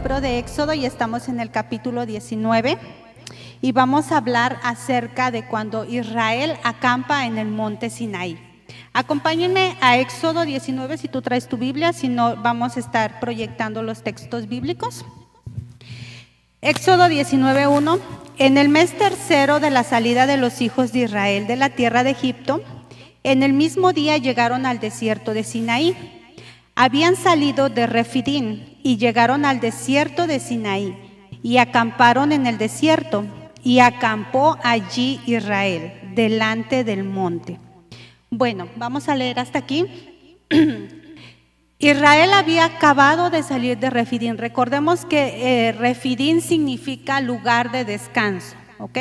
libro de Éxodo y estamos en el capítulo 19 y vamos a hablar acerca de cuando Israel acampa en el monte Sinaí. Acompáñenme a Éxodo 19 si tú traes tu Biblia, si no vamos a estar proyectando los textos bíblicos. Éxodo 19:1. En el mes tercero de la salida de los hijos de Israel de la tierra de Egipto, en el mismo día llegaron al desierto de Sinaí. Habían salido de Refidín y llegaron al desierto de Sinaí y acamparon en el desierto, y acampó allí Israel delante del monte. Bueno, vamos a leer hasta aquí. Israel había acabado de salir de Refidín. Recordemos que Refidín significa lugar de descanso, ¿ok?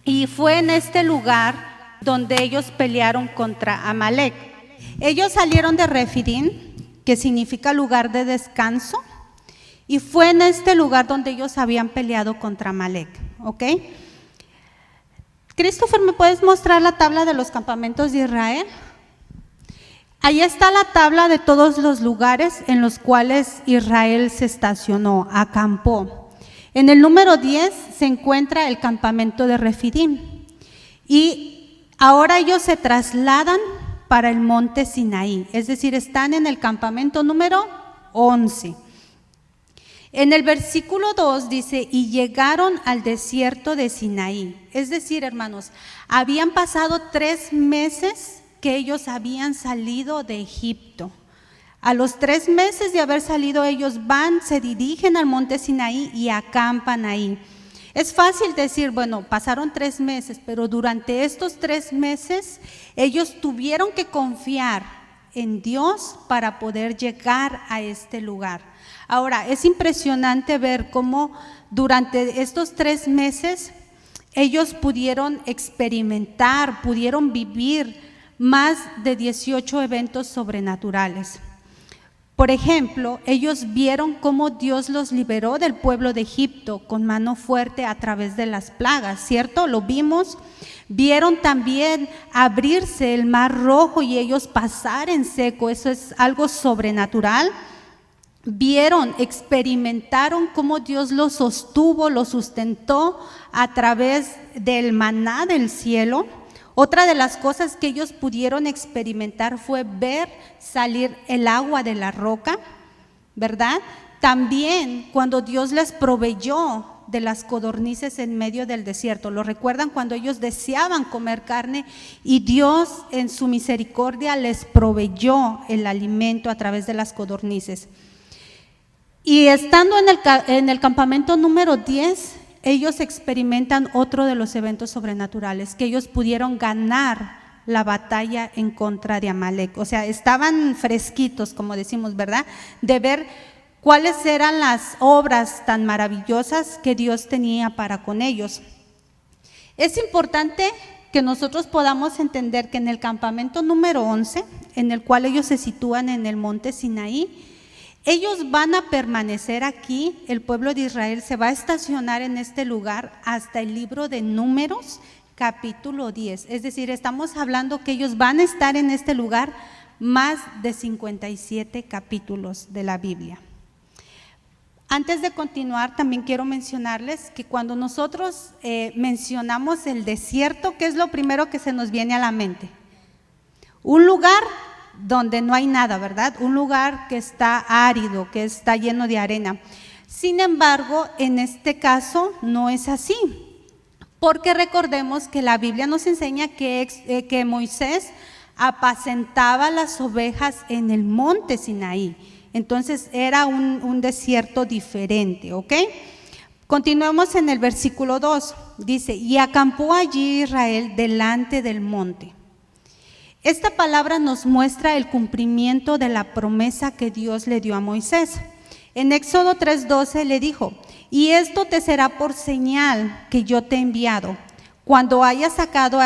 Y fue en este lugar donde ellos pelearon contra Amalek. Ellos salieron de Refidín, que significa lugar de descanso, y fue en este lugar donde ellos habían peleado contra Amalek, ¿ok? Christopher, ¿me puedes mostrar la tabla de los campamentos de Israel? Ahí está la tabla de todos los lugares en los cuales Israel se estacionó, acampó. En el número 10 se encuentra el campamento de Refidín, y ahora ellos se trasladan para el monte Sinaí, es decir, están en el campamento número 11. En el versículo 2 dice, y llegaron al desierto de Sinaí. Es decir, hermanos, habían pasado 3 meses que ellos habían salido de Egipto. A los 3 meses de haber salido, ellos van, se dirigen al monte Sinaí y acampan ahí. Es fácil decir, bueno, pasaron 3 meses, pero durante estos 3 meses ellos tuvieron que confiar en Dios para poder llegar a este lugar. Ahora, es impresionante ver cómo durante estos 3 meses ellos pudieron experimentar, pudieron vivir más de 18 eventos sobrenaturales. Por ejemplo, ellos vieron cómo Dios los liberó del pueblo de Egipto con mano fuerte a través de las plagas, ¿cierto? Lo vimos. Vieron también abrirse el mar rojo y ellos pasar en seco, eso es algo sobrenatural. Vieron, experimentaron cómo Dios los sostuvo, los sustentó a través del maná del cielo. Otra de las cosas que ellos pudieron experimentar fue ver salir el agua de la roca, ¿verdad? También cuando Dios les proveyó de las codornices en medio del desierto. ¿Lo recuerdan? Cuando ellos deseaban comer carne y Dios en su misericordia les proveyó el alimento a través de las codornices. Y estando en el campamento número 10, ellos experimentan otro de los eventos sobrenaturales, que ellos pudieron ganar la batalla en contra de Amalek. O sea, estaban fresquitos, como decimos, ¿verdad? De ver cuáles eran las obras tan maravillosas que Dios tenía para con ellos. Es importante que nosotros podamos entender que en el campamento número 11, en el cual ellos se sitúan en el monte Sinaí, ellos van a permanecer aquí, el pueblo de Israel se va a estacionar en este lugar hasta el libro de Números, capítulo 10. Es decir, estamos hablando que ellos van a estar en este lugar más de 57 capítulos de la Biblia. Antes de continuar, también quiero mencionarles que cuando nosotros mencionamos el desierto, ¿qué es lo primero que se nos viene a la mente? Un lugar donde no hay nada, ¿verdad? Un lugar que está árido, que está lleno de arena. Sin embargo, en este caso no es así, porque recordemos que la Biblia nos enseña que Moisés apacentaba las ovejas en el monte Sinaí. Entonces era un desierto diferente, ¿ok? Continuemos en el versículo 2, dice, y acampó allí Israel delante del monte. Esta palabra nos muestra el cumplimiento de la promesa que Dios le dio a Moisés. En Éxodo 3:12 le dijo, y esto te será por señal que yo te he enviado, cuando hayas sacado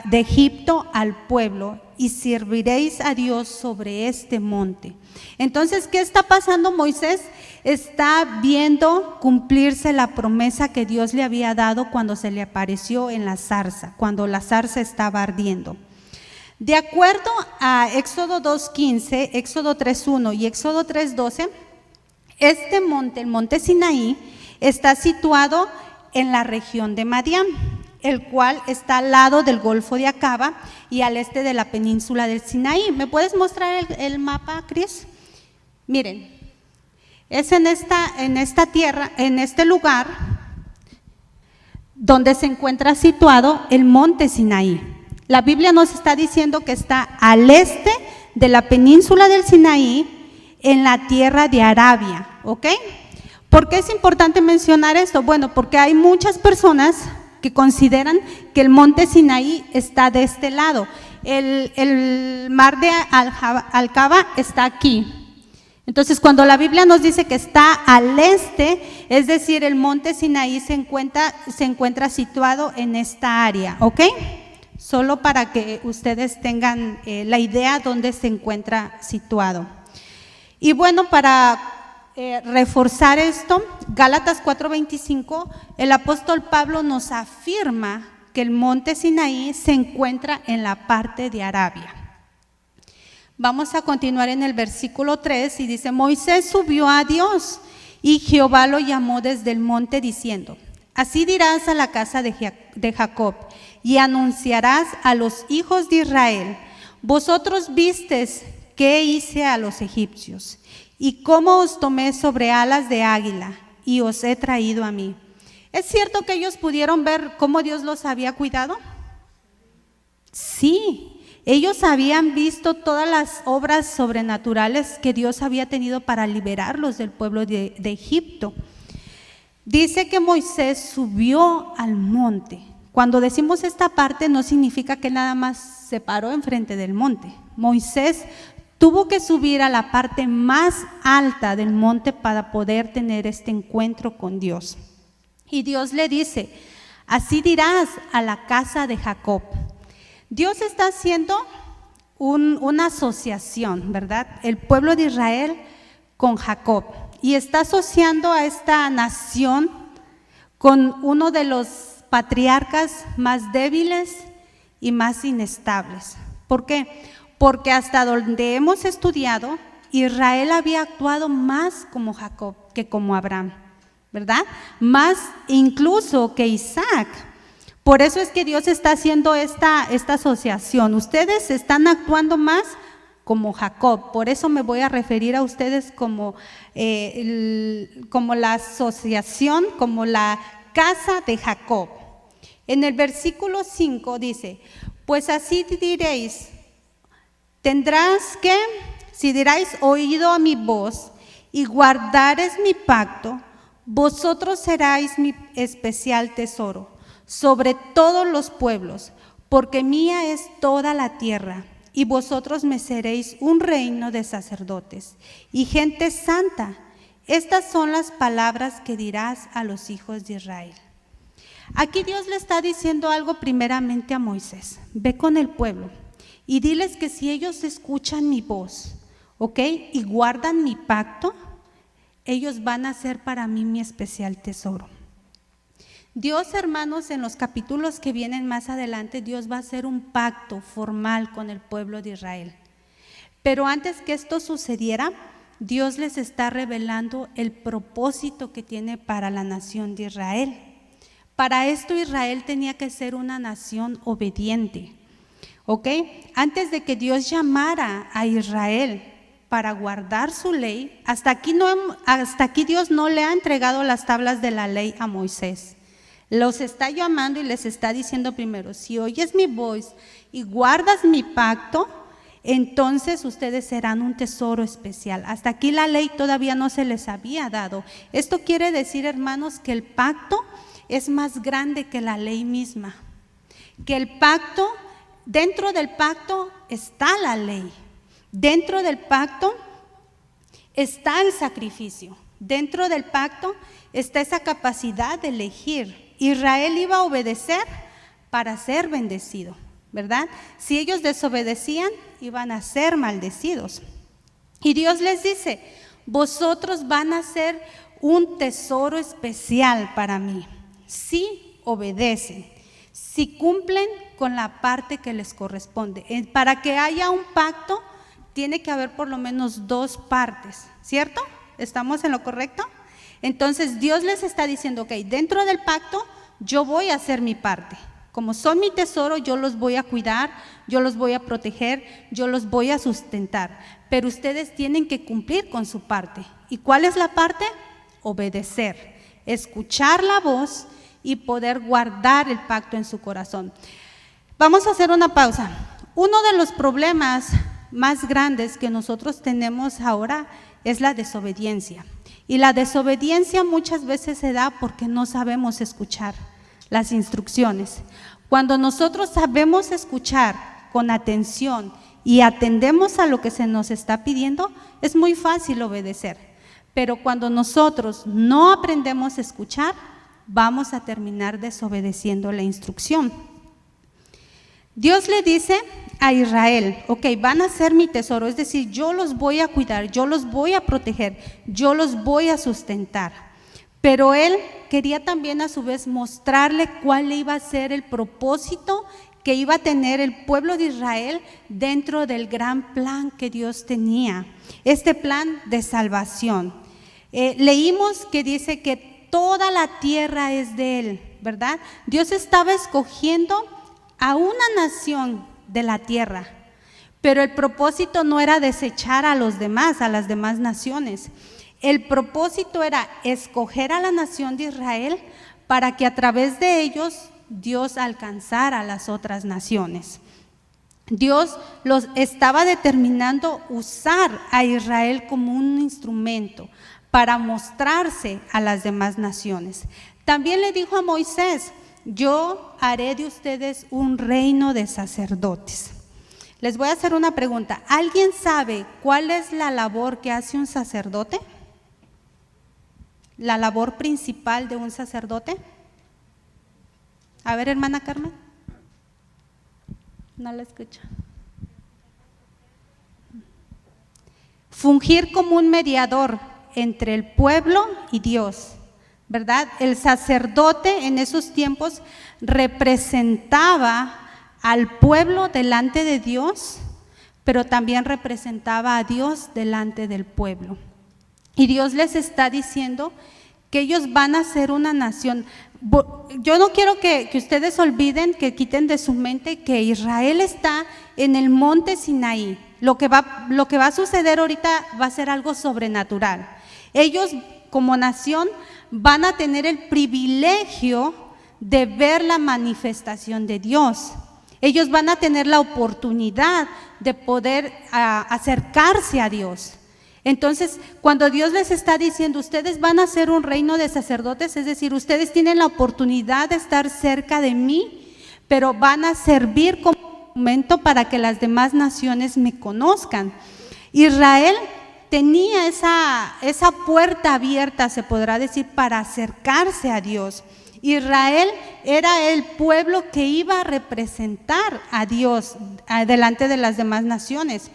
de Egipto al pueblo, y serviréis a Dios sobre este monte. Entonces, ¿qué está pasando? Moisés está viendo cumplirse la promesa que Dios le había dado cuando se le apareció en la zarza, cuando la zarza estaba ardiendo. De acuerdo a Éxodo 2:15, Éxodo 3:1 y Éxodo 3:12, Este monte, el monte Sinaí, está situado en la región de Madián, el cual está al lado del Golfo de Acaba y al este de la península del Sinaí. ¿Me puedes mostrar el mapa, Cris? Miren, es en esta tierra, en este lugar, donde se encuentra situado el monte Sinaí. La Biblia nos está diciendo que está al este de la península del Sinaí, en la tierra de Arabia, ¿ok? ¿Por qué es importante mencionar esto? Bueno, porque hay muchas personas que consideran que el monte Sinaí está de este lado. El mar de Alcaba está aquí. Entonces, cuando la Biblia nos dice que está al este, es decir, el monte Sinaí se encuentra situado en esta área, ¿ok? Solo para que ustedes tengan la idea dónde se encuentra situado. Y bueno, para reforzar esto, Gálatas 4:25, el apóstol Pablo nos afirma que el monte Sinaí se encuentra en la parte de Arabia. Vamos a continuar en el versículo 3 y dice: Moisés subió a Dios y Jehová lo llamó desde el monte diciendo: así dirás a la casa de Jacob y anunciarás a los hijos de Israel: vosotros vistes qué hice a los egipcios y cómo os tomé sobre alas de águila y os he traído a mí. ¿Es cierto que ellos pudieron ver cómo Dios los había cuidado? Sí. Ellos habían visto todas las obras sobrenaturales que Dios había tenido para liberarlos del pueblo de Egipto. Dice que Moisés subió al monte. Cuando decimos esta parte no significa que nada más se paró enfrente del monte. Moisés tuvo que subir a la parte más alta del monte para poder tener este encuentro con Dios. Y Dios le dice: así dirás a la casa de Jacob. Dios está haciendo una asociación, ¿verdad? El pueblo de Israel con Jacob, y está asociando a esta nación con uno de los patriarcas más débiles y más inestables. ¿Por qué? Porque hasta donde hemos estudiado, Israel había actuado más como Jacob que como Abraham, ¿verdad? Más incluso que Isaac. Por eso es que Dios está haciendo esta asociación. Ustedes están actuando más como Jacob. Por eso me voy a referir a ustedes como la asociación, como la casa de Jacob. En el versículo 5 dice: pues así diréis, tendrás que, si diráis oído a mi voz y guardares mi pacto, vosotros seráis mi especial tesoro sobre todos los pueblos, porque mía es toda la tierra, y vosotros me seréis un reino de sacerdotes y gente santa. Estas son las palabras que dirás a los hijos de Israel. Aquí Dios le está diciendo algo primeramente a Moisés: ve con el pueblo y diles que si ellos escuchan mi voz, ¿ok? Y guardan mi pacto, ellos van a ser para mí mi especial tesoro. Dios, hermanos, en los capítulos que vienen más adelante, Dios va a hacer un pacto formal con el pueblo de Israel. Pero antes que esto sucediera, Dios les está revelando el propósito que tiene para la nación de Israel. Para esto Israel tenía que ser una nación obediente, ¿ok? Antes de que Dios llamara a Israel para guardar su ley, hasta aquí Dios no le ha entregado las tablas de la ley a Moisés. Los está llamando y les está diciendo primero: si oyes mi voz y guardas mi pacto, entonces ustedes serán un tesoro especial. Hasta aquí la ley todavía no se les había dado. Esto quiere decir, hermanos, que el pacto es más grande que la ley misma. Que el pacto, dentro del pacto está la ley. Dentro del pacto está el sacrificio. Dentro del pacto está esa capacidad de elegir. Israel iba a obedecer para ser bendecido, ¿verdad? Si ellos desobedecían, iban a ser maldecidos. Y Dios les dice: vosotros van a ser un tesoro especial para mí, si obedecen, si cumplen con la parte que les corresponde. Para que haya un pacto, tiene que haber por lo menos dos partes, ¿cierto? ¿Estamos en lo correcto? Entonces Dios les está diciendo, ok, dentro del pacto yo voy a hacer mi parte. Como son mi tesoro, yo los voy a cuidar, yo los voy a proteger, yo los voy a sustentar. Pero ustedes tienen que cumplir con su parte. ¿Y cuál es la parte? Obedecer, escuchar la voz y poder guardar el pacto en su corazón. Vamos a hacer una pausa. Uno de los problemas más grandes que nosotros tenemos ahora es la desobediencia. Y la desobediencia muchas veces se da porque no sabemos escuchar las instrucciones. Cuando nosotros sabemos escuchar con atención y atendemos a lo que se nos está pidiendo, es muy fácil obedecer. Pero cuando nosotros no aprendemos a escuchar, vamos a terminar desobedeciendo la instrucción. Dios le dice a Israel, ok, van a ser mi tesoro, es decir, yo los voy a cuidar, yo los voy a proteger, yo los voy a sustentar. Pero él quería también a su vez mostrarle cuál iba a ser el propósito que iba a tener el pueblo de Israel dentro del gran plan que Dios tenía, este plan de salvación. Leímos que dice que toda la tierra es de él, ¿verdad? Dios estaba escogiendo a una nación de la tierra, pero el propósito no era desechar a los demás, a las demás naciones. El propósito era escoger a la nación de Israel para que a través de ellos Dios alcanzara a las otras naciones. Dios los estaba determinando usar a Israel como un instrumento para mostrarse a las demás naciones. También le dijo a Moisés, yo haré de ustedes un reino de sacerdotes. Les voy a hacer una pregunta. ¿Alguien sabe cuál es la labor que hace un sacerdote? La labor principal de un sacerdote. A ver, hermana Carmen. No la escucho. Fungir como un mediador entre el pueblo y Dios, ¿verdad? El sacerdote en esos tiempos representaba al pueblo delante de Dios, pero también representaba a Dios delante del pueblo. Y Dios les está diciendo que ellos van a ser una nación. Yo no quiero que ustedes olviden, que quiten de su mente que Israel está en el monte Sinaí. Lo que va a suceder ahorita va a ser algo sobrenatural. Ellos como nación van a tener el privilegio de ver la manifestación de Dios. Ellos van a tener la oportunidad de poder acercarse a Dios. Entonces, cuando Dios les está diciendo, ustedes van a ser un reino de sacerdotes, es decir, ustedes tienen la oportunidad de estar cerca de mí, pero van a servir como instrumento para que las demás naciones me conozcan. Israel tenía esa puerta abierta, se podrá decir, para acercarse a Dios. Israel era el pueblo que iba a representar a Dios delante de las demás naciones.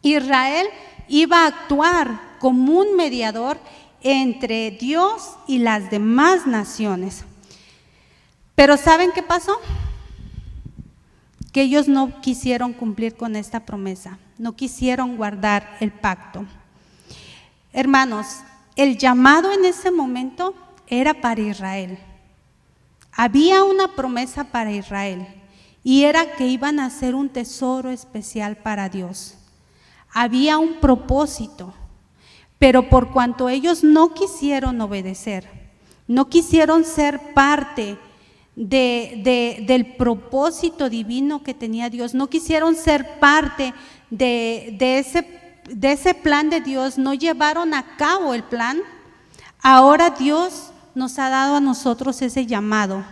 Israel iba a actuar como un mediador entre Dios y las demás naciones. Pero ¿saben qué pasó? Que ellos no quisieron cumplir con esta promesa, no quisieron guardar el pacto. Hermanos, el llamado en ese momento era para Israel. Había una promesa para Israel y era que iban a ser un tesoro especial para Dios. Había un propósito, pero por cuanto ellos no quisieron obedecer, no quisieron ser parte del propósito divino que tenía Dios, no quisieron ser parte de ese plan de Dios, no llevaron a cabo el plan. Ahora Dios nos ha dado a nosotros ese llamado,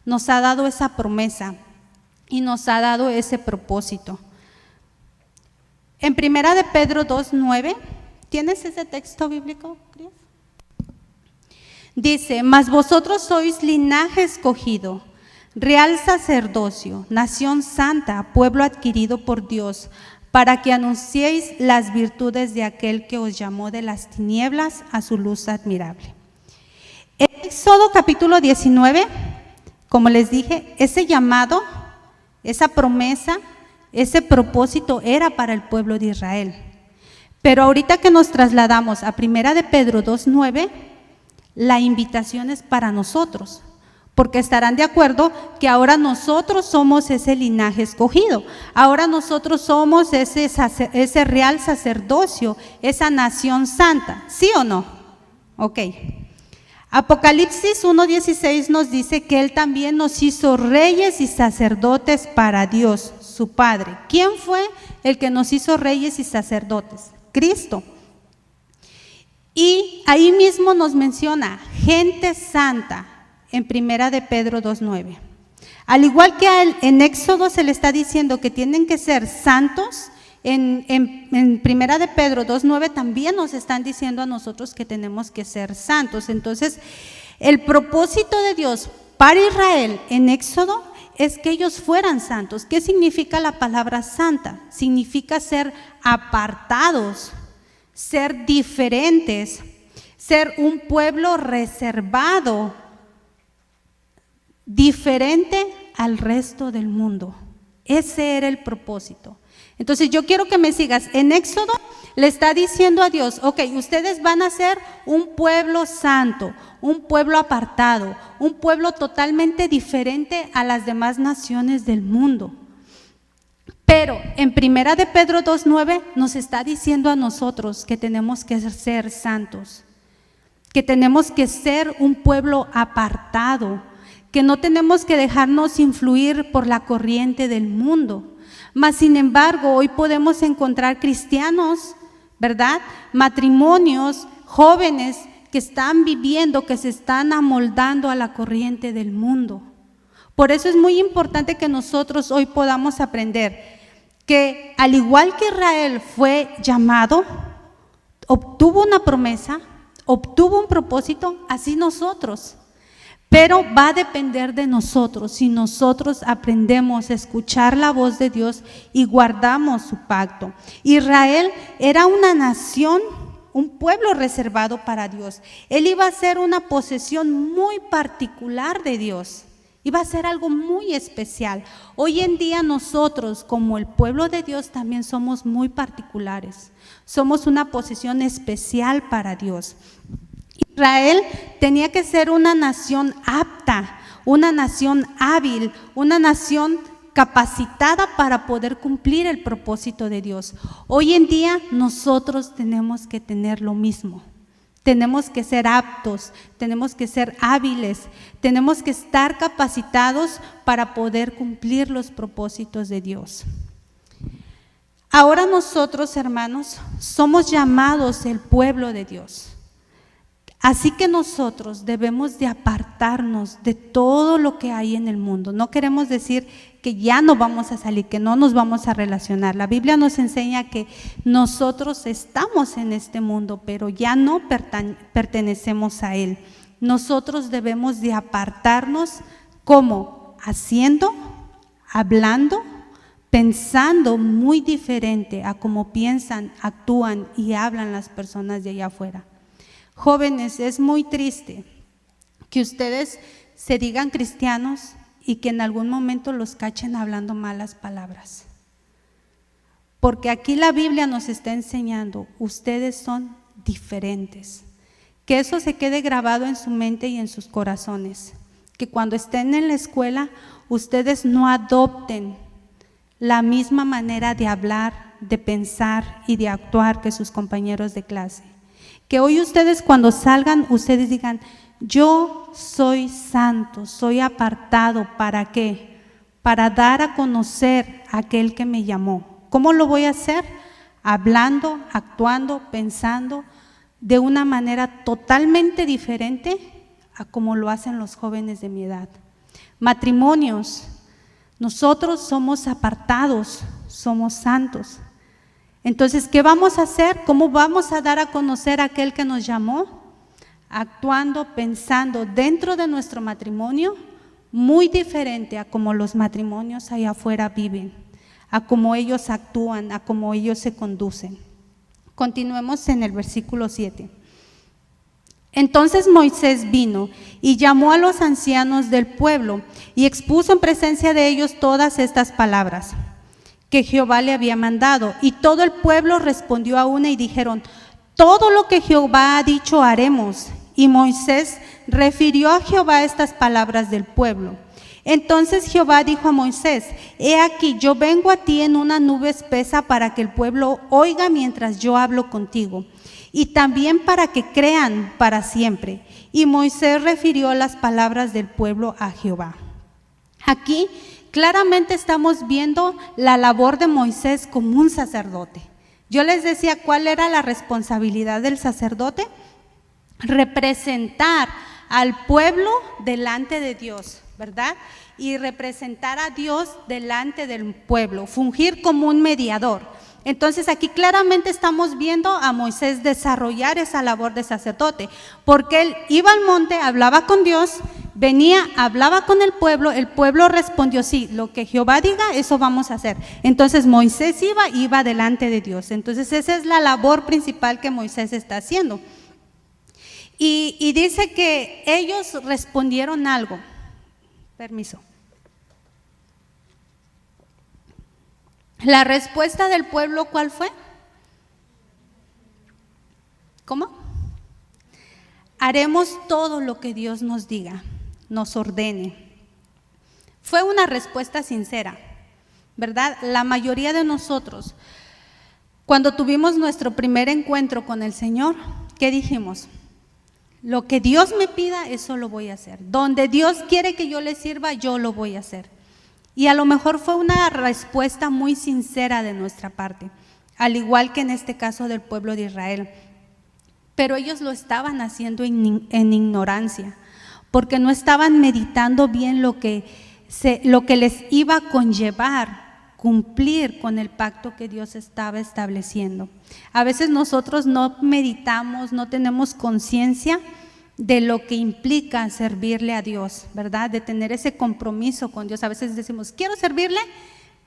nos ha dado esa promesa y nos ha dado ese propósito. En 1 de Pedro 2:9, ¿tienes ese texto bíblico, Cris? Dice, mas vosotros sois linaje escogido, real sacerdocio, nación santa, pueblo adquirido por Dios, para que anunciéis las virtudes de aquel que os llamó de las tinieblas a su luz admirable. En Éxodo capítulo 19, como les dije, ese llamado, esa promesa, ese propósito era para el pueblo de Israel. Pero ahorita que nos trasladamos a 1 de Pedro 2:9, la invitación es para nosotros, porque estarán de acuerdo que ahora nosotros somos ese linaje escogido, ahora nosotros somos ese real sacerdocio, esa nación santa, ¿sí o no? Ok. Apocalipsis 1:16 nos dice que Él también nos hizo reyes y sacerdotes para Dios, su Padre. ¿Quién fue el que nos hizo reyes y sacerdotes? Cristo. Y ahí mismo nos menciona gente santa en 1 de Pedro 2:9. Al igual que en Éxodo se le está diciendo que tienen que ser santos, en 1 de Pedro 2:9 también nos están diciendo a nosotros que tenemos que ser santos. Entonces, el propósito de Dios para Israel en Éxodo es que ellos fueran santos. ¿Qué significa la palabra santa? Significa ser apartados, ser diferentes, ser un pueblo reservado, diferente al resto del mundo. Ese era el propósito. Entonces yo quiero que me sigas. En Éxodo le está diciendo a Dios, ok, ustedes van a ser un pueblo santo, un pueblo apartado, un pueblo totalmente diferente a las demás naciones del mundo. Pero en 1 de Pedro 2:9 nos está diciendo a nosotros que tenemos que ser santos, que tenemos que ser un pueblo apartado, que no tenemos que dejarnos influir por la corriente del mundo. Mas, sin embargo, hoy podemos encontrar cristianos, ¿verdad? Matrimonios, jóvenes que están viviendo, que se están amoldando a la corriente del mundo. Por eso es muy importante que nosotros hoy podamos aprender que al igual que Israel fue llamado, obtuvo una promesa, obtuvo un propósito, así nosotros. Pero va a depender de nosotros, si nosotros aprendemos a escuchar la voz de Dios y guardamos su pacto. Israel era una nación, un pueblo reservado para Dios. Él iba a ser una posesión muy particular de Dios. Iba a ser algo muy especial. Hoy en día nosotros, como el pueblo de Dios, también somos muy particulares. Somos una posesión especial para Dios. Israel tenía que ser una nación apta, una nación hábil, una nación capacitada para poder cumplir el propósito de Dios. Hoy en día nosotros tenemos que tener lo mismo. Tenemos que ser aptos, tenemos que ser hábiles, tenemos que estar capacitados para poder cumplir los propósitos de Dios. Ahora nosotros, hermanos, somos llamados el pueblo de Dios. Así que nosotros debemos de apartarnos de todo lo que hay en el mundo. No queremos decir que ya no vamos a salir, que no nos vamos a relacionar. La Biblia nos enseña que nosotros estamos en este mundo, pero ya no pertenecemos a él. Nosotros debemos de apartarnos, ¿cómo? Haciendo, hablando, pensando muy diferente a cómo piensan, actúan y hablan las personas de allá afuera. Jóvenes, es muy triste que ustedes se digan cristianos y que en algún momento los cachen hablando malas palabras. Porque aquí la Biblia nos está enseñando, ustedes son diferentes. Que eso se quede grabado en su mente y en sus corazones. Que cuando estén en la escuela, ustedes no adopten la misma manera de hablar, de pensar y de actuar que sus compañeros de clase. Que hoy ustedes cuando salgan, ustedes digan, yo soy santo, soy apartado, ¿para qué? Para dar a conocer a aquel que me llamó. ¿Cómo lo voy a hacer? Hablando, actuando, pensando de una manera totalmente diferente a como lo hacen los jóvenes de mi edad. Matrimonios, nosotros somos apartados, somos santos. Entonces, ¿qué vamos a hacer? ¿Cómo vamos a dar a conocer a aquel que nos llamó? Actuando, pensando dentro de nuestro matrimonio, muy diferente a como los matrimonios allá afuera viven, a cómo ellos actúan, a cómo ellos se conducen. Continuemos en el versículo 7. Entonces Moisés vino y llamó a los ancianos del pueblo y expuso en presencia de ellos todas estas palabras. que Jehová le había mandado. Y todo el pueblo respondió a una y dijeron: todo lo que Jehová ha dicho haremos. Y Moisés refirió a Jehová estas palabras del pueblo. Entonces Jehová dijo a Moisés: he aquí, yo vengo a ti en una nube espesa para que el pueblo oiga mientras yo hablo contigo, y también para que crean para siempre. Y Moisés refirió las palabras del pueblo a Jehová. Aquí claramente estamos viendo la labor de Moisés como un sacerdote. Yo les decía cuál era la responsabilidad del sacerdote: representar al pueblo delante de Dios, ¿verdad? Y representar a Dios delante del pueblo, fungir como un mediador. Entonces aquí claramente estamos viendo a Moisés desarrollar esa labor de sacerdote, porque él iba al monte, hablaba con Dios, venía, hablaba con el pueblo respondió: sí, lo que Jehová diga, eso vamos a hacer. Entonces Moisés iba delante de Dios. Entonces esa es la labor principal que Moisés está haciendo. Y dice que ellos respondieron algo. Permiso. La respuesta del pueblo, ¿cuál fue? ¿Cómo? Haremos todo lo que Dios nos diga, nos ordene. Fue una respuesta sincera, ¿verdad? La mayoría de nosotros, cuando tuvimos nuestro primer encuentro con el Señor, ¿qué dijimos? Lo que Dios me pida, eso lo voy a hacer. Donde Dios quiere que yo le sirva, yo lo voy a hacer. Y a lo mejor fue una respuesta muy sincera de nuestra parte, al igual que en este caso del pueblo de Israel. Pero ellos lo estaban haciendo en ignorancia, porque no estaban meditando bien lo que les iba a conllevar cumplir con el pacto que Dios estaba estableciendo. A veces nosotros no meditamos, no tenemos conciencia de lo que implica servirle a Dios, ¿verdad? De tener ese compromiso con Dios. A veces decimos, quiero servirle,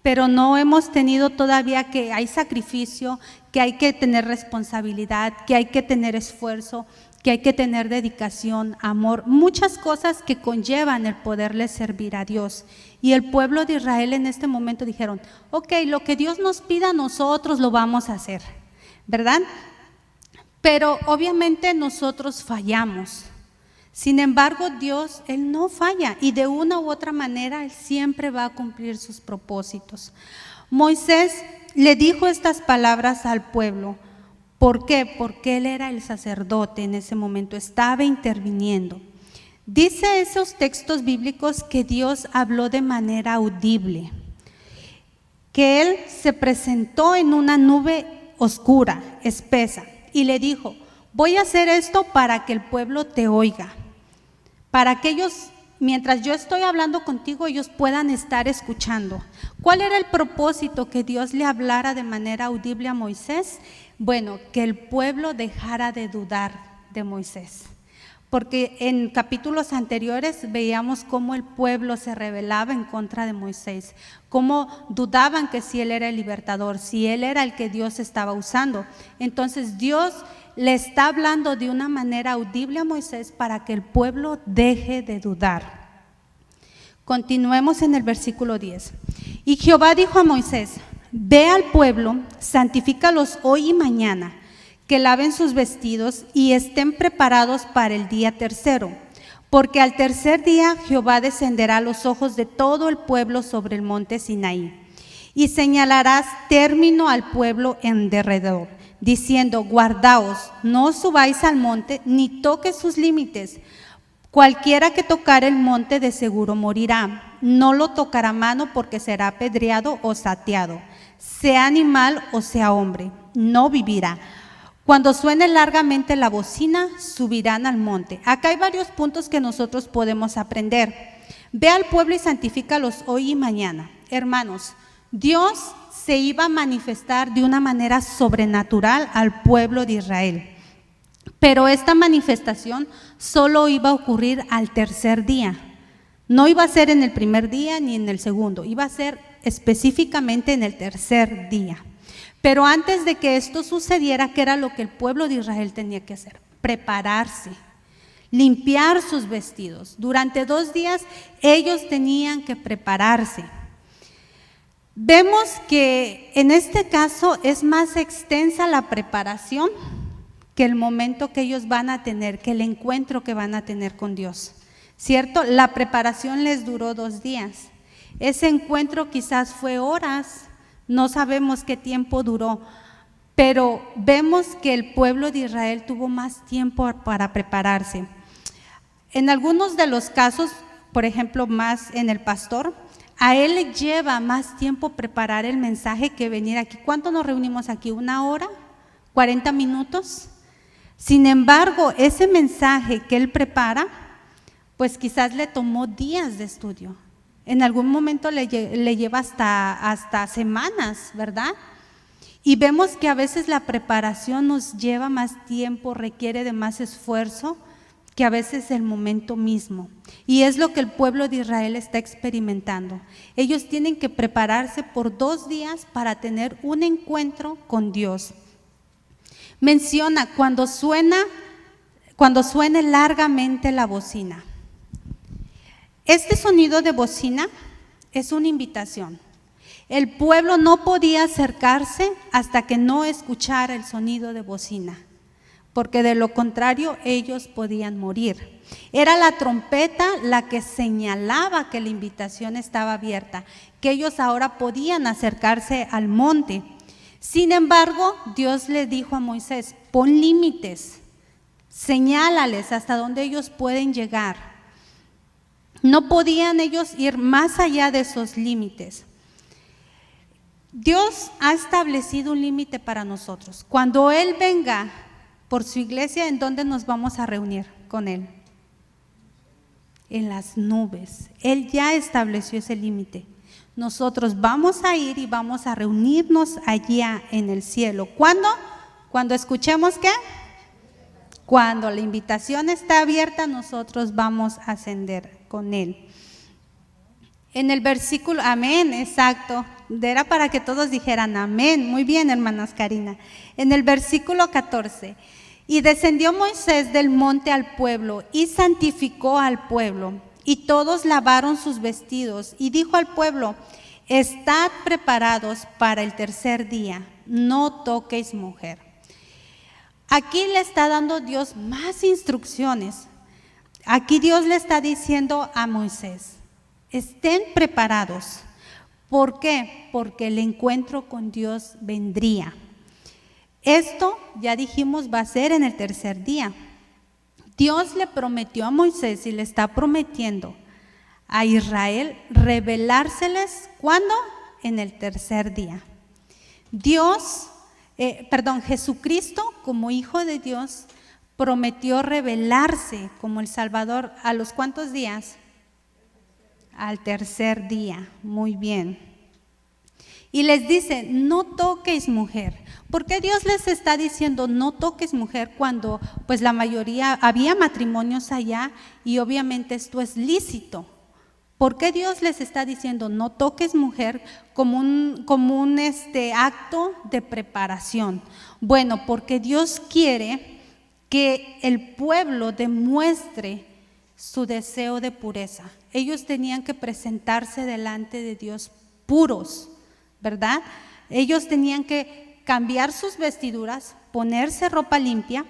pero no hemos tenido todavía que hay sacrificio, que hay que tener responsabilidad, que hay que tener esfuerzo, que hay que tener dedicación, amor, muchas cosas que conllevan el poderle servir a Dios. Y el pueblo de Israel en este momento dijeron, ok, lo que Dios nos pida nosotros lo vamos a hacer, ¿verdad? Pero obviamente nosotros fallamos. Sin embargo, Dios, Él no falla y de una u otra manera Él siempre va a cumplir sus propósitos. Moisés le dijo estas palabras al pueblo. ¿Por qué? Porque él era el sacerdote en ese momento, estaba interviniendo. Dice esos textos bíblicos que Dios habló de manera audible, que Él se presentó en una nube oscura, espesa, y le dijo, voy a hacer esto para que el pueblo te oiga, para que ellos, mientras yo estoy hablando contigo, ellos puedan estar escuchando. ¿Cuál era el propósito que Dios le hablara de manera audible a Moisés? Bueno, que el pueblo dejara de dudar de Moisés, porque en capítulos anteriores veíamos cómo el pueblo se rebelaba en contra de Moisés, cómo dudaban que si él era el libertador, si él era el que Dios estaba usando. Entonces Dios le está hablando de una manera audible a Moisés para que el pueblo deje de dudar. Continuemos en el versículo 10. Y Jehová dijo a Moisés, ve al pueblo, santifícalos hoy y mañana, que laven sus vestidos y estén preparados para el día tercero, porque al tercer día Jehová descenderá a los ojos de todo el pueblo sobre el monte Sinaí, y señalarás término al pueblo en derredor, diciendo, guardaos, no subáis al monte, ni toques sus límites. Cualquiera que tocare el monte de seguro morirá, no lo tocará mano porque será apedreado o sateado, sea animal o sea hombre, no vivirá. Cuando suene largamente la bocina, subirán al monte. Acá hay varios puntos que nosotros podemos aprender. Ve al pueblo y santifícalos hoy y mañana. Hermanos, Dios se iba a manifestar de una manera sobrenatural al pueblo de Israel. Pero esta manifestación solo iba a ocurrir al tercer día. No iba a ser en el primer día ni en el segundo, iba a ser específicamente en el tercer día. Pero antes de que esto sucediera, ¿qué era lo que el pueblo de Israel tenía que hacer? Prepararse, limpiar sus vestidos. Durante 2 días ellos tenían que prepararse. Vemos que en este caso es más extensa la preparación que el momento que ellos van a tener, que el encuentro que van a tener con Dios, ¿cierto? La preparación les duró 2 días. Ese encuentro quizás fue horas, no sabemos qué tiempo duró, pero vemos que el pueblo de Israel tuvo más tiempo para prepararse. En algunos de los casos, por ejemplo, más en el pastor, a él le lleva más tiempo preparar el mensaje que venir aquí. ¿Cuánto nos reunimos aquí? ¿1 hora? ¿40 minutos? Sin embargo, ese mensaje que él prepara, pues quizás le tomó días de estudio. En algún momento le lleva hasta semanas, ¿verdad? Y vemos que a veces la preparación nos lleva más tiempo, requiere de más esfuerzo que a veces el momento mismo. Y es lo que el pueblo de Israel está experimentando. Ellos tienen que prepararse por 2 días para tener un encuentro con Dios. Menciona cuando suene largamente la bocina. Este sonido de bocina es una invitación. El pueblo no podía acercarse hasta que no escuchara el sonido de bocina, porque de lo contrario ellos podían morir. Era la trompeta la que señalaba que la invitación estaba abierta, que ellos ahora podían acercarse al monte. Sin embargo, Dios le dijo a Moisés: pon límites, señálales hasta dónde ellos pueden llegar. No podían ellos ir más allá de esos límites. Dios ha establecido un límite para nosotros. Cuando Él venga por su iglesia, ¿en dónde nos vamos a reunir con Él? En las nubes. Él ya estableció ese límite. Nosotros vamos a ir y vamos a reunirnos allá en el cielo. ¿Cuándo? Cuando escuchemos ¿qué? Cuando la invitación está abierta, nosotros vamos a ascender con Él. En el versículo, amén, exacto, era para que todos dijeran amén. Muy bien, hermanas Karina. En el versículo 14, y descendió Moisés del monte al pueblo y santificó al pueblo, y todos lavaron sus vestidos, y dijo al pueblo: estad preparados para el 3er día, no toquéis mujer. Aquí le está dando Dios más instrucciones. Aquí Dios le está diciendo a Moisés: estén preparados. ¿Por qué? Porque el encuentro con Dios vendría. Esto, ya dijimos, va a ser en el 3er día. Dios le prometió a Moisés y le está prometiendo a Israel revelárseles, ¿cuándo? En el 3er día. Jesucristo, como Hijo de Dios, prometió revelarse como el Salvador, ¿a los cuántos días? Al 3er día. Muy bien. Y les dice: no toquéis mujer. ¿Por qué Dios les está diciendo no toques mujer cuando pues la mayoría, había matrimonios allá y obviamente esto es lícito? ¿Por qué Dios les está diciendo no toques mujer como un acto de preparación? Bueno, porque Dios quiere que el pueblo demuestre su deseo de pureza. Ellos tenían que presentarse delante de Dios puros, ¿verdad? Ellos tenían que cambiar sus vestiduras, ponerse ropa limpia.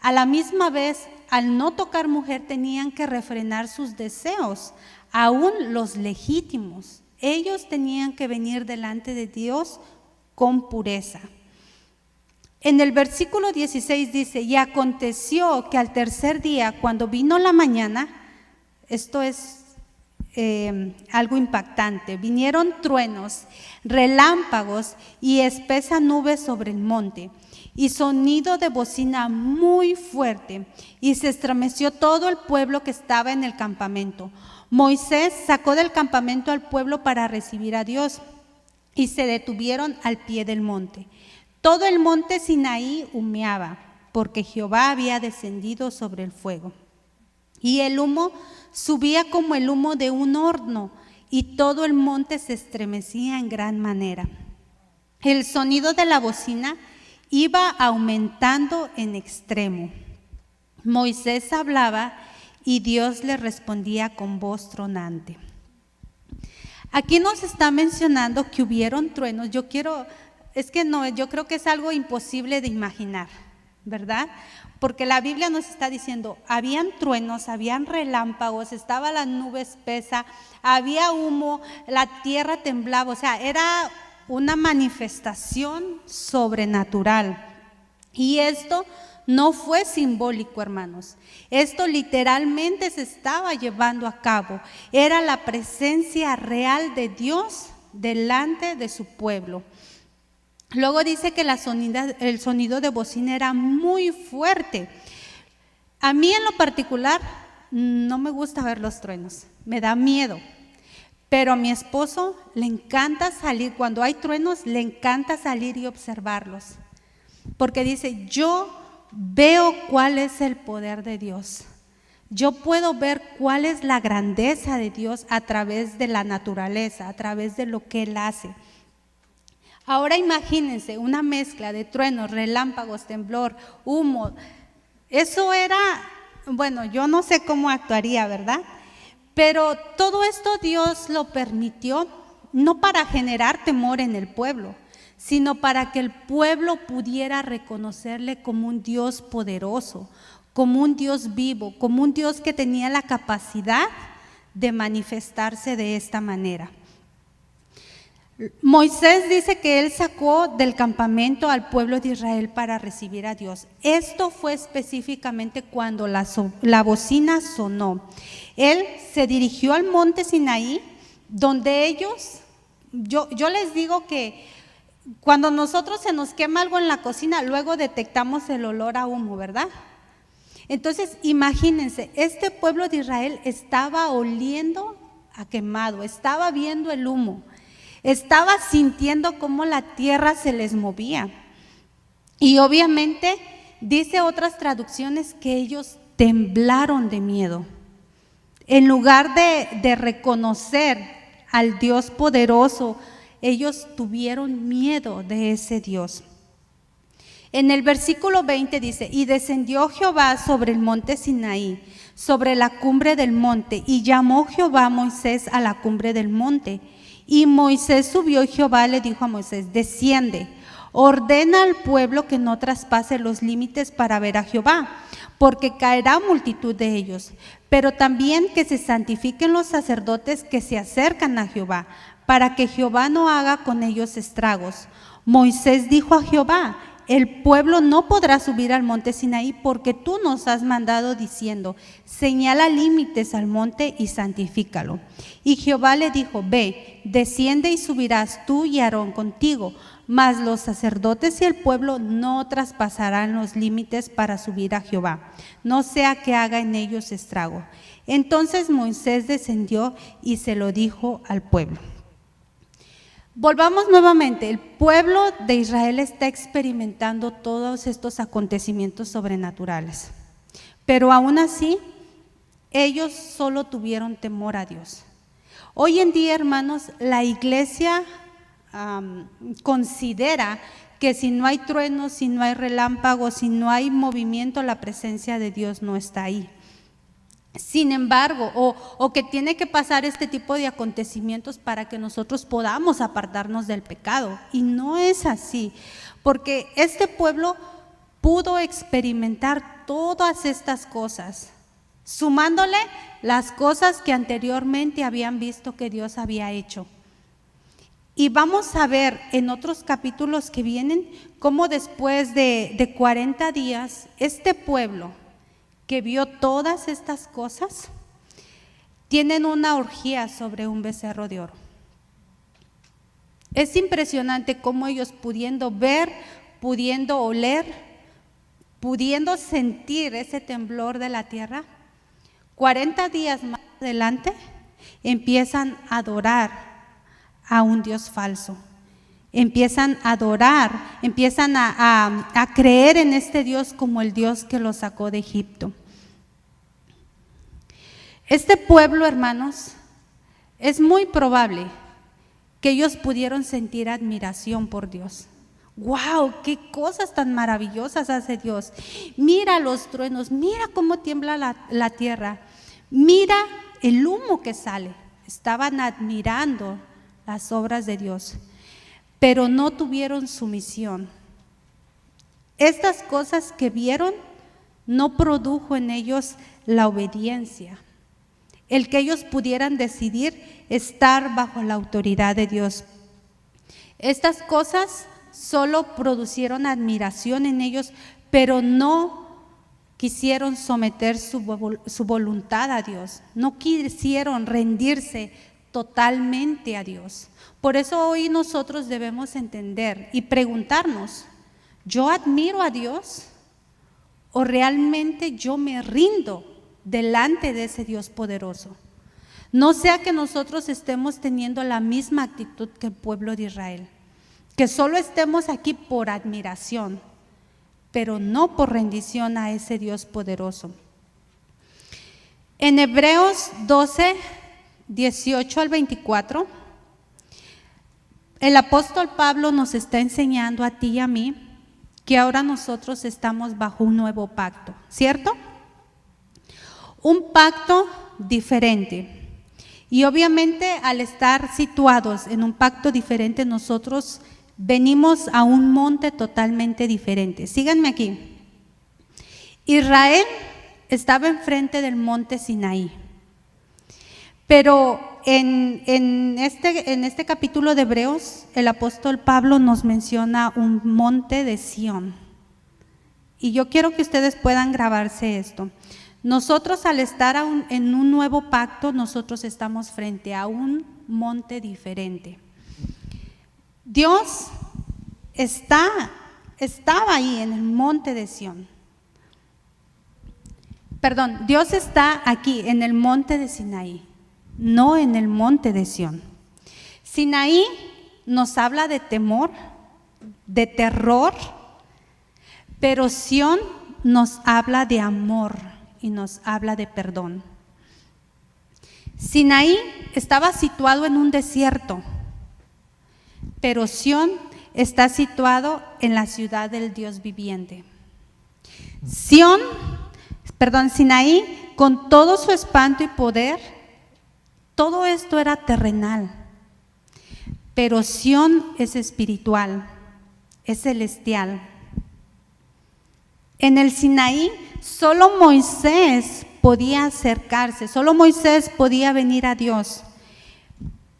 A la misma vez, al no tocar mujer, tenían que refrenar sus deseos, aún los legítimos. Ellos tenían que venir delante de Dios con pureza. En el versículo 16 dice: y aconteció que al 3er día, cuando vino la mañana, esto es algo impactante, vinieron truenos, relámpagos y espesa nube sobre el monte, y sonido de bocina muy fuerte, y se estremeció todo el pueblo que estaba en el campamento. Moisés sacó del campamento al pueblo para recibir a Dios, y se detuvieron al pie del monte. Todo el monte Sinaí humeaba, porque Jehová había descendido sobre el fuego. Y el humo subía como el humo de un horno, y todo el monte se estremecía en gran manera. El sonido de la bocina iba aumentando en extremo. Moisés hablaba y Dios le respondía con voz tronante. Aquí nos está mencionando que hubieron truenos. Yo creo que es algo imposible de imaginar, ¿verdad? Porque la Biblia nos está diciendo, habían truenos, habían relámpagos, estaba la nube espesa, había humo, la tierra temblaba, o sea, era una manifestación sobrenatural. Y esto no fue simbólico, hermanos. Esto literalmente se estaba llevando a cabo. Era la presencia real de Dios delante de su pueblo. Luego dice que el sonido de bocina era muy fuerte. A mí en lo particular no me gusta ver los truenos, me da miedo. Pero a mi esposo le encanta salir, cuando hay truenos, le encanta salir y observarlos. Porque dice, yo veo cuál es el poder de Dios. Yo puedo ver cuál es la grandeza de Dios a través de la naturaleza, a través de lo que Él hace. Ahora imagínense una mezcla de truenos, relámpagos, temblor, humo. Eso era, bueno, yo no sé cómo actuaría, ¿verdad? Pero todo esto Dios lo permitió, no para generar temor en el pueblo, sino para que el pueblo pudiera reconocerle como un Dios poderoso, como un Dios vivo, como un Dios que tenía la capacidad de manifestarse de esta manera. Moisés dice que él sacó del campamento al pueblo de Israel para recibir a Dios. Esto fue específicamente cuando la bocina sonó. Él se dirigió al monte Sinaí, donde ellos, yo les digo que cuando nosotros se nos quema algo en la cocina, luego detectamos el olor a humo, ¿verdad? Entonces, imagínense, este pueblo de Israel estaba oliendo a quemado, estaba viendo el humo, estaba sintiendo cómo la tierra se les movía. Y obviamente, dice otras traducciones que ellos temblaron de miedo. En lugar de reconocer al Dios poderoso, ellos tuvieron miedo de ese Dios. En el versículo 20 dice, y descendió Jehová sobre el monte Sinaí, sobre la cumbre del monte, y llamó Jehová a Moisés a la cumbre del monte. Y Moisés subió y Jehová le dijo a Moisés, desciende, ordena al pueblo que no traspase los límites para ver a Jehová, porque caerá multitud de ellos, pero también que se santifiquen los sacerdotes que se acercan a Jehová, para que Jehová no haga con ellos estragos. Moisés dijo a Jehová, el pueblo no podrá subir al monte Sinaí porque tú nos has mandado diciendo, señala límites al monte y santifícalo. Y Jehová le dijo, ve, desciende y subirás tú y Aarón contigo, mas los sacerdotes y el pueblo no traspasarán los límites para subir a Jehová, no sea que haga en ellos estrago. Entonces Moisés descendió y se lo dijo al pueblo. Volvamos nuevamente, el pueblo de Israel está experimentando todos estos acontecimientos sobrenaturales, pero aún así, ellos solo tuvieron temor a Dios. Hoy en día, hermanos, la iglesia considera que si no hay truenos, si no hay relámpagos, si no hay movimiento, la presencia de Dios no está ahí. Sin embargo, o que tiene que pasar este tipo de acontecimientos para que nosotros podamos apartarnos del pecado. Y no es así, porque este pueblo pudo experimentar todas estas cosas, sumándole las cosas que anteriormente habían visto que Dios había hecho. Y vamos a ver en otros capítulos que vienen cómo después de 40 días, este pueblo que vio todas estas cosas, tienen una orgía sobre un becerro de oro. Es impresionante cómo ellos pudiendo ver, pudiendo oler, pudiendo sentir ese temblor de la tierra, 40 días más adelante empiezan a adorar a un Dios falso. Empiezan a adorar, empiezan a creer en este Dios como el Dios que los sacó de Egipto. Este pueblo, hermanos, es muy probable que ellos pudieron sentir admiración por Dios. ¡Wow! ¡Qué cosas tan maravillosas hace Dios! Mira los truenos, mira cómo tiembla la tierra, mira el humo que sale. estaban admirando las obras de Dios, pero no tuvieron sumisión. Estas cosas que vieron no produjo en ellos la obediencia, el que ellos pudieran decidir estar bajo la autoridad de Dios. Estas cosas solo producieron admiración en ellos, pero no quisieron someter su voluntad a Dios, no quisieron rendirse totalmente a Dios. Por eso hoy nosotros debemos entender y preguntarnos, ¿yo admiro a Dios o realmente yo me rindo delante de ese Dios poderoso? No sea que nosotros estemos teniendo la misma actitud que el pueblo de Israel, que solo estemos aquí por admiración, pero no por rendición a ese Dios poderoso. En Hebreos 12, 18 al 24, el apóstol Pablo nos está enseñando a ti y a mí que ahora nosotros estamos bajo un nuevo pacto, ¿cierto? Un pacto diferente. Y obviamente al estar situados en un pacto diferente, nosotros venimos a un monte totalmente diferente. Síganme aquí. Israel estaba enfrente del monte Sinaí. Pero en este capítulo de Hebreos, el apóstol Pablo nos menciona un monte de Sión. Y yo quiero que ustedes puedan grabarse esto. Nosotros al estar en un nuevo pacto, nosotros estamos frente a un monte diferente. Dios estaba ahí en el monte de Sión. Perdón, Dios está aquí en el monte de Sinaí, no en el monte de Sión. Sinaí nos habla de temor, de terror, pero Sión nos habla de amor y nos habla de perdón. Sinaí estaba situado en un desierto, pero Sión está situado en la ciudad del Dios viviente. Sinaí, con todo su espanto y poder, todo esto era terrenal, pero Sión es espiritual, es celestial. En el Sinaí solo Moisés podía acercarse, solo Moisés podía venir a Dios,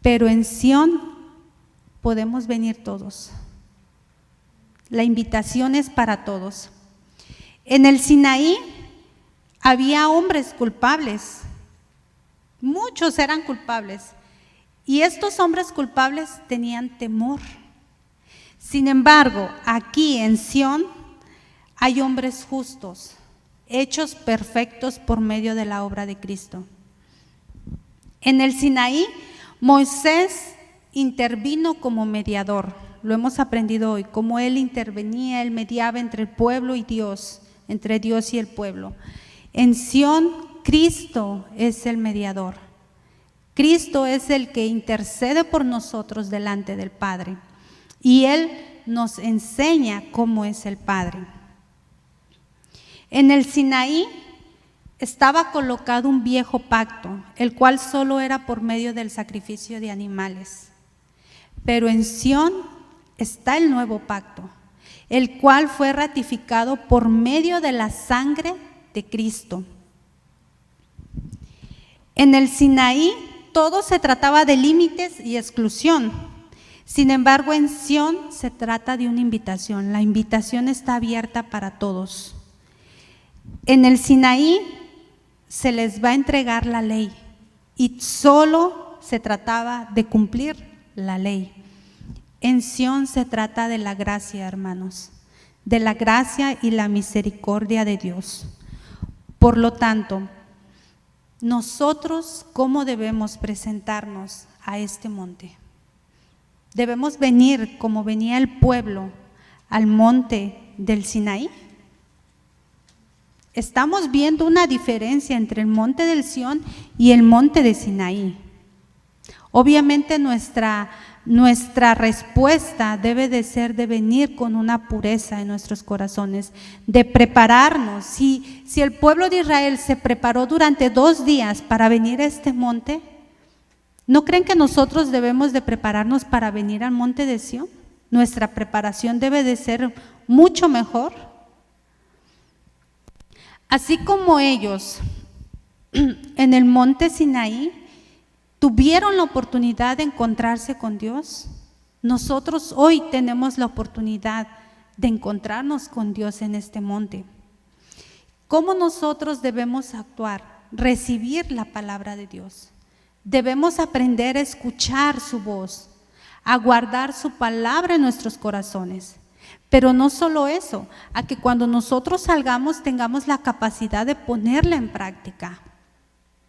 pero en Sión podemos venir todos. La invitación es para todos. En el Sinaí había hombres culpables, muchos eran culpables, y estos hombres culpables tenían temor. Sin embargo, aquí en Sión hay hombres justos, hechos perfectos por medio de la obra de Cristo. En el Sinaí, Moisés intervino como mediador. Lo hemos aprendido hoy, cómo él intervenía, él mediaba entre el pueblo y Dios, entre Dios y el pueblo. En Sión, Cristo es el mediador. Cristo es el que intercede por nosotros delante del Padre. Y Él nos enseña cómo es el Padre. En el Sinaí estaba colocado un viejo pacto, el cual solo era por medio del sacrificio de animales. Pero en Sión está el nuevo pacto, el cual fue ratificado por medio de la sangre de Cristo. En el Sinaí todo se trataba de límites y exclusión. Sin embargo, en Sión se trata de una invitación. La invitación está abierta para todos. En el Sinaí se les va a entregar la ley y solo se trataba de cumplir la ley. En Sión se trata de la gracia, hermanos, de la gracia y la misericordia de Dios. Por lo tanto, nosotros, ¿cómo debemos presentarnos a este monte? ¿Debemos venir como venía el pueblo al monte del Sinaí? Estamos viendo una diferencia entre el monte del Sión y el monte de Sinaí. Obviamente nuestra respuesta debe de ser de venir con una pureza en nuestros corazones, de prepararnos. Si el pueblo de Israel se preparó durante 2 días para venir a este monte, ¿No creen que nosotros debemos de prepararnos para venir al monte de Sión? Nuestra preparación debe de ser mucho mejor. Así como ellos en el monte Sinaí tuvieron la oportunidad de encontrarse con Dios, nosotros hoy tenemos la oportunidad de encontrarnos con Dios en este monte. ¿Cómo nosotros debemos actuar? Recibir la palabra de Dios. Debemos aprender a escuchar su voz, a guardar su palabra en nuestros corazones. Pero no solo eso, a que cuando nosotros salgamos tengamos la capacidad de ponerla en práctica.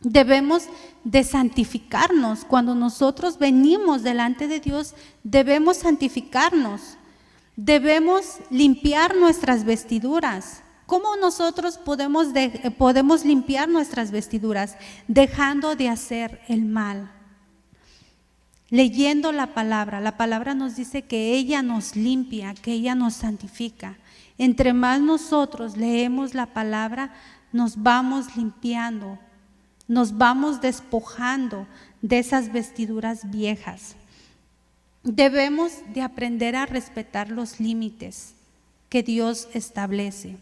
Debemos de santificarnos. Cuando nosotros venimos delante de Dios, debemos santificarnos. Debemos limpiar nuestras vestiduras. ¿Cómo nosotros podemos limpiar nuestras vestiduras? Dejando de hacer el mal. Leyendo la palabra nos dice que ella nos limpia, que ella nos santifica. Entre más nosotros leemos la palabra, nos vamos limpiando, nos vamos despojando de esas vestiduras viejas. Debemos de aprender a respetar los límites que Dios establece.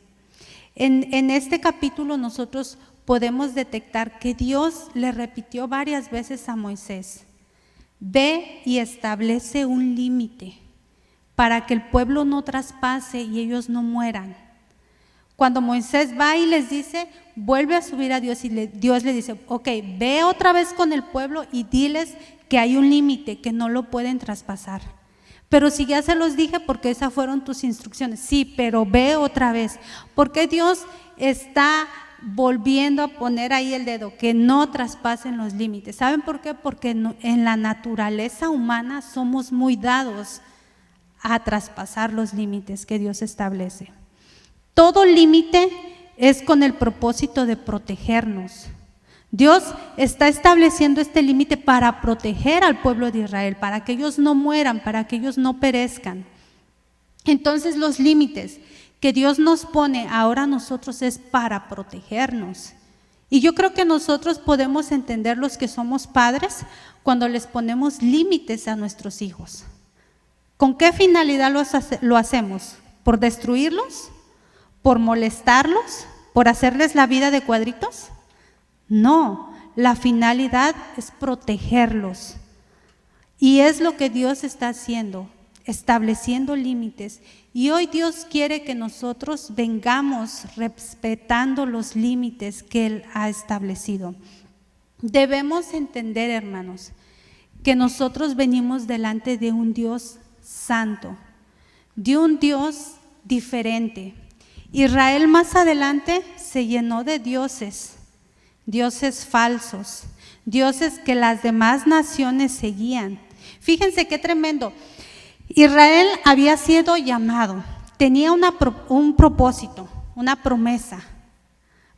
En este capítulo nosotros podemos detectar que Dios le repitió varias veces a Moisés: ve y establece un límite para que el pueblo no traspase y ellos no mueran. Cuando Moisés va y les dice, vuelve a subir a Dios, y Dios le dice, ok, ve otra vez con el pueblo y diles que hay un límite, que no lo pueden traspasar. Pero si ya se los dije, porque esas fueron tus instrucciones. Sí, pero ve otra vez. Porque Dios está volviendo a poner ahí el dedo, que no traspasen los límites. ¿Saben por qué? Porque en la naturaleza humana somos muy dados a traspasar los límites que Dios establece. Todo límite es con el propósito de protegernos. Dios está estableciendo este límite para proteger al pueblo de Israel, para que ellos no mueran, para que ellos no perezcan. Entonces los límites que Dios nos pone ahora a nosotros es para protegernos. Y yo creo que nosotros podemos entender, los que somos padres, cuando les ponemos límites a nuestros hijos. ¿Con qué finalidad lo hacemos? ¿Por destruirlos? ¿Por molestarlos? ¿Por hacerles la vida de cuadritos? No, la finalidad es protegerlos. Y es lo que Dios está haciendo, estableciendo límites. Y hoy Dios quiere que nosotros vengamos respetando los límites que Él ha establecido. Debemos entender, hermanos, que nosotros venimos delante de un Dios santo, de un Dios diferente. Israel más adelante se llenó de dioses falsos, dioses que las demás naciones seguían. Fíjense qué tremendo. Israel había sido llamado, tenía un propósito, una promesa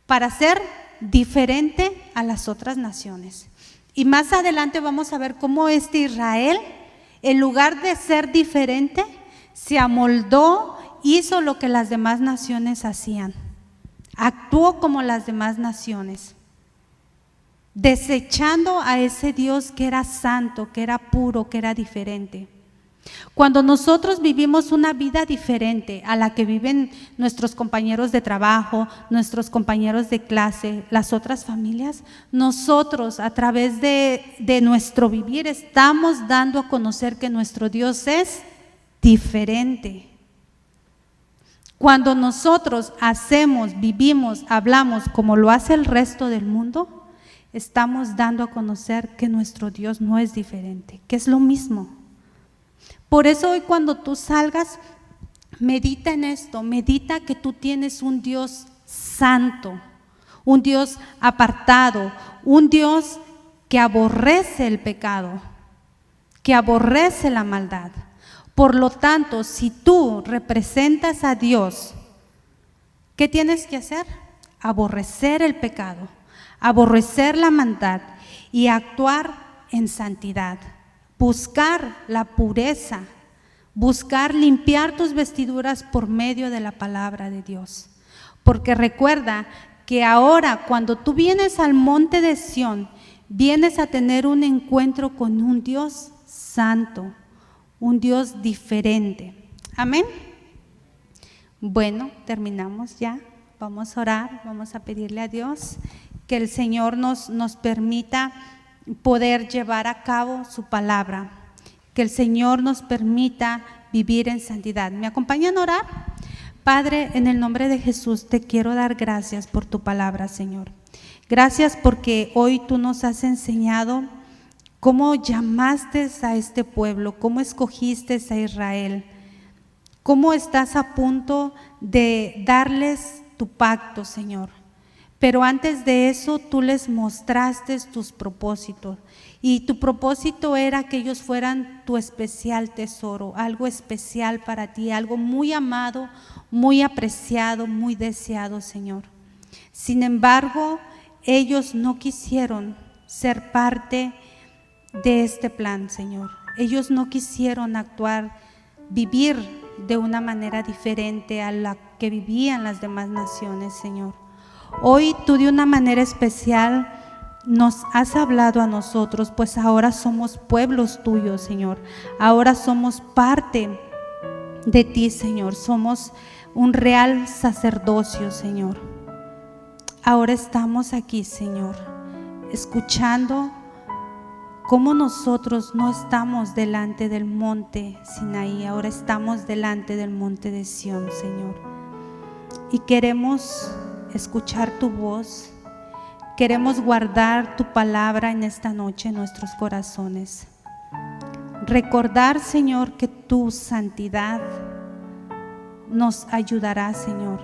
para ser diferente a las otras naciones. Y más adelante vamos a ver cómo este Israel, en lugar de ser diferente, se amoldó, hizo lo que las demás naciones hacían, actuó como las demás naciones, desechando a ese Dios que era santo, que era puro, que era diferente. Cuando nosotros vivimos una vida diferente a la que viven nuestros compañeros de trabajo, nuestros compañeros de clase, las otras familias, nosotros a través de nuestro vivir estamos dando a conocer que nuestro Dios es diferente. Cuando nosotros hacemos, vivimos, hablamos como lo hace el resto del mundo, estamos dando a conocer que nuestro Dios no es diferente, que es lo mismo. Por eso hoy cuando tú salgas, medita en esto, medita que tú tienes un Dios santo, un Dios apartado, un Dios que aborrece el pecado, que aborrece la maldad. Por lo tanto, si tú representas a Dios, ¿qué tienes que hacer? Aborrecer el pecado, aborrecer la maldad y actuar en santidad. Buscar la pureza, buscar limpiar tus vestiduras por medio de la palabra de Dios. Porque recuerda que ahora cuando tú vienes al monte de Sión, Vienes a tener un encuentro con un Dios santo, un Dios diferente. Amén. Bueno, terminamos ya. Vamos a orar, vamos a pedirle a Dios que el Señor nos permita poder llevar a cabo su palabra, que el Señor nos permita vivir en santidad. ¿Me acompañan a orar? Padre, en el nombre de Jesús te quiero dar gracias por tu palabra, Señor. Gracias porque hoy tú nos has enseñado cómo llamaste a este pueblo, cómo escogiste a Israel, cómo estás a punto de darles tu pacto, Señor. Pero antes de eso tú les mostraste tus propósitos, y tu propósito era que ellos fueran tu especial tesoro, algo especial para ti, algo muy amado, muy apreciado, muy deseado, Señor. Sin embargo, ellos no quisieron ser parte de este plan, Señor. Ellos no quisieron actuar, vivir de una manera diferente a la que vivían las demás naciones, Señor. Hoy tú de una manera especial nos has hablado a nosotros, pues ahora somos pueblos tuyos, Señor. Ahora somos parte de ti, Señor. Somos un real sacerdocio, Señor. Ahora estamos aquí, Señor, escuchando cómo nosotros no estamos delante del monte Sinaí, ahora estamos delante del monte de Sión, Señor. Y queremos escuchar tu voz, queremos guardar tu palabra en esta noche en nuestros corazones. Recordar, Señor, que tu santidad nos ayudará, Señor,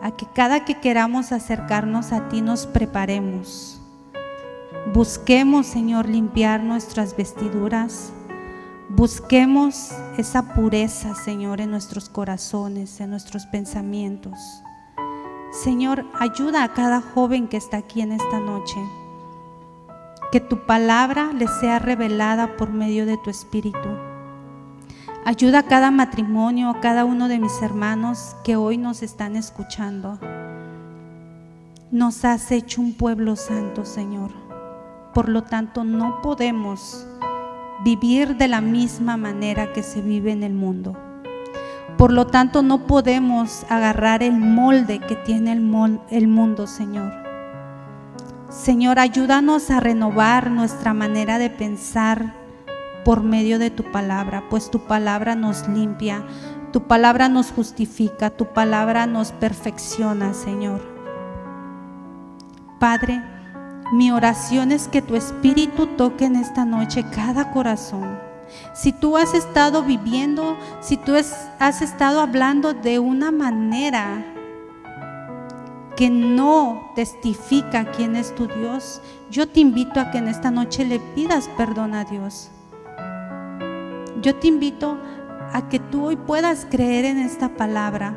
a que cada que queramos acercarnos a ti nos preparemos. Busquemos, Señor, limpiar nuestras vestiduras. Busquemos esa pureza, Señor, en nuestros corazones, en nuestros pensamientos. Señor, ayuda a cada joven que está aquí en esta noche, que tu palabra les sea revelada por medio de tu Espíritu. Ayuda a cada matrimonio, a cada uno de mis hermanos que hoy nos están escuchando. Nos has hecho un pueblo santo, Señor. Por lo tanto, no podemos vivir de la misma manera que se vive en el mundo. Por lo tanto, no podemos agarrar el molde que tiene el mundo, Señor. Señor, ayúdanos a renovar nuestra manera de pensar por medio de tu palabra, pues tu palabra nos limpia, tu palabra nos justifica, tu palabra nos perfecciona, Señor. Padre, mi oración es que tu Espíritu toque en esta noche cada corazón. Si tú has estado viviendo, si tú has estado hablando de una manera que no testifica quién es tu Dios, yo te invito a que en esta noche le pidas perdón a Dios. Yo te invito a que tú hoy puedas creer en esta palabra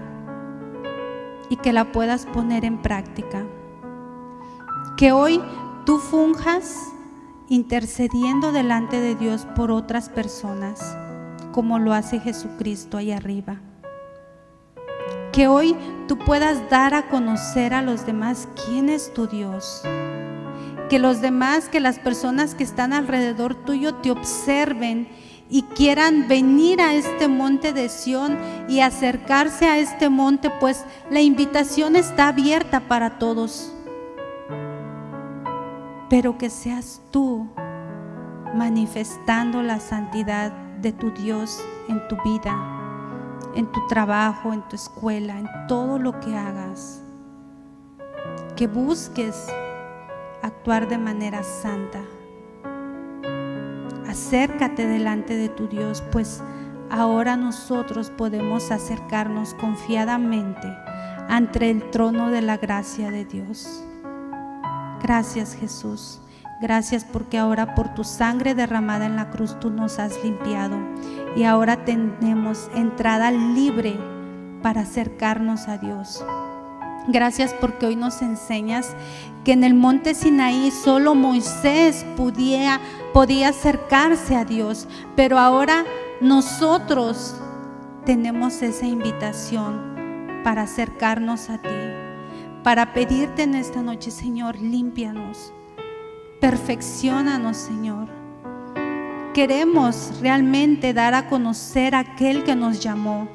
y que la puedas poner en práctica. Que hoy tú funjas intercediendo delante de Dios por otras personas, como lo hace Jesucristo ahí arriba. Que hoy tú puedas dar a conocer a los demás quién es tu Dios. Que los demás, que las personas que están alrededor tuyo te observen y quieran venir a este monte de Sión y acercarse a este monte, pues la invitación está abierta para todos. Pero que seas tú manifestando la santidad de tu Dios en tu vida, en tu trabajo, en tu escuela, en todo lo que hagas. Que busques actuar de manera santa. Acércate delante de tu Dios, pues ahora nosotros podemos acercarnos confiadamente ante el trono de la gracia de Dios. Gracias, Jesús. Gracias porque ahora por tu sangre derramada en la cruz tú nos has limpiado y ahora tenemos entrada libre para acercarnos a Dios. Gracias porque hoy nos enseñas que en el monte Sinaí solo Moisés podía acercarse a Dios, pero ahora nosotros tenemos esa invitación para acercarnos a ti, para pedirte en esta noche, Señor, límpianos. Perfecciónanos, Señor. Queremos realmente dar a conocer a aquel que nos llamó.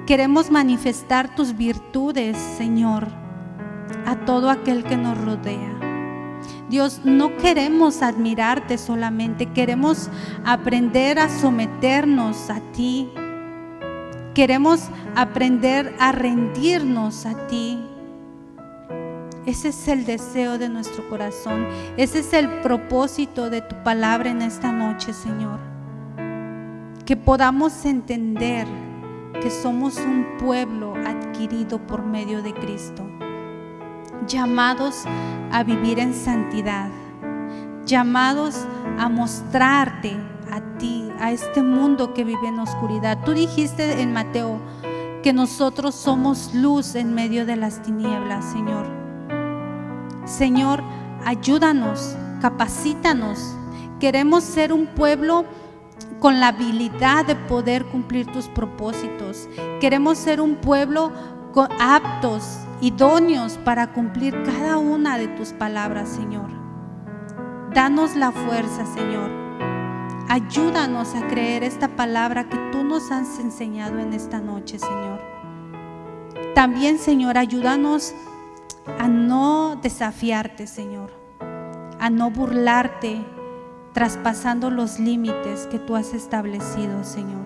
Queremos manifestar tus virtudes, Señor, a todo aquel que nos rodea. Dios, no queremos admirarte solamente, queremos aprender a someternos a ti. Queremos aprender a rendirnos a ti. Ese es el deseo de nuestro corazón. Ese es el propósito de tu palabra en esta noche, Señor. Que podamos entender que somos un pueblo adquirido por medio de Cristo, llamados a vivir en santidad, llamados a mostrarte a ti, a este mundo que vive en oscuridad. Tú dijiste en Mateo que nosotros somos luz en medio de las tinieblas, Señor. Señor, ayúdanos, capacítanos. Queremos ser un pueblo con la habilidad de poder cumplir tus propósitos. Queremos ser un pueblo aptos, idóneos para cumplir cada una de tus palabras, Señor. Danos la fuerza, Señor. Ayúdanos a creer esta palabra que tú nos has enseñado en esta noche, Señor. También, Señor, ayúdanos a no desafiarte, Señor, a no burlarte, traspasando los límites que tú has establecido, Señor.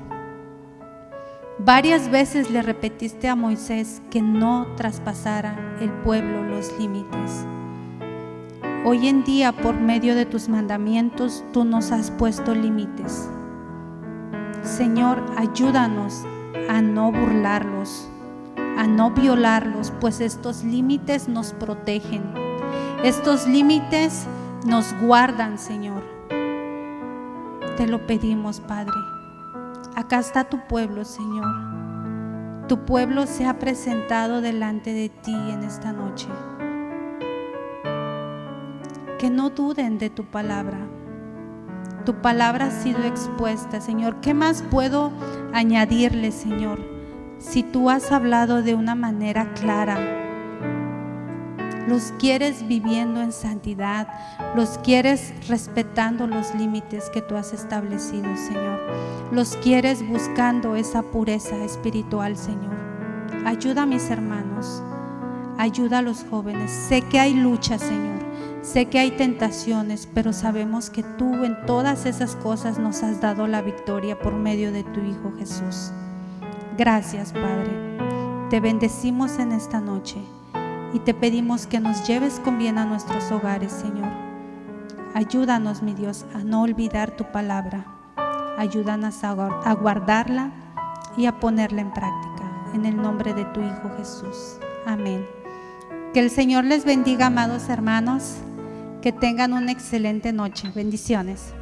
Varias veces le repetiste a Moisés que no traspasara el pueblo los límites. Hoy en día, por medio de tus mandamientos, tú nos has puesto límites. Señor, ayúdanos a no burlarlos, a no violarlos, pues estos límites nos protegen. Estos límites nos guardan, Señor. Te lo pedimos, Padre. Acá está tu pueblo, Señor. Tu pueblo se ha presentado delante de ti en esta noche. Que no duden de tu palabra. Tu palabra ha sido expuesta, Señor. ¿Qué más puedo añadirle, Señor? Si tú has hablado de una manera clara, los quieres viviendo en santidad, los quieres respetando los límites que tú has establecido, Señor. Los quieres buscando esa pureza espiritual, Señor. Ayuda a mis hermanos, ayuda a los jóvenes. Sé que hay lucha, Señor, sé que hay tentaciones, pero sabemos que tú en todas esas cosas nos has dado la victoria por medio de tu Hijo Jesús. Gracias, Padre. Te bendecimos en esta noche y te pedimos que nos lleves con bien a nuestros hogares, Señor. Ayúdanos, mi Dios, a no olvidar tu palabra. Ayúdanos a guardarla y a ponerla en práctica. En el nombre de tu Hijo Jesús. Amén. Que el Señor les bendiga, amados hermanos. Que tengan una excelente noche. Bendiciones.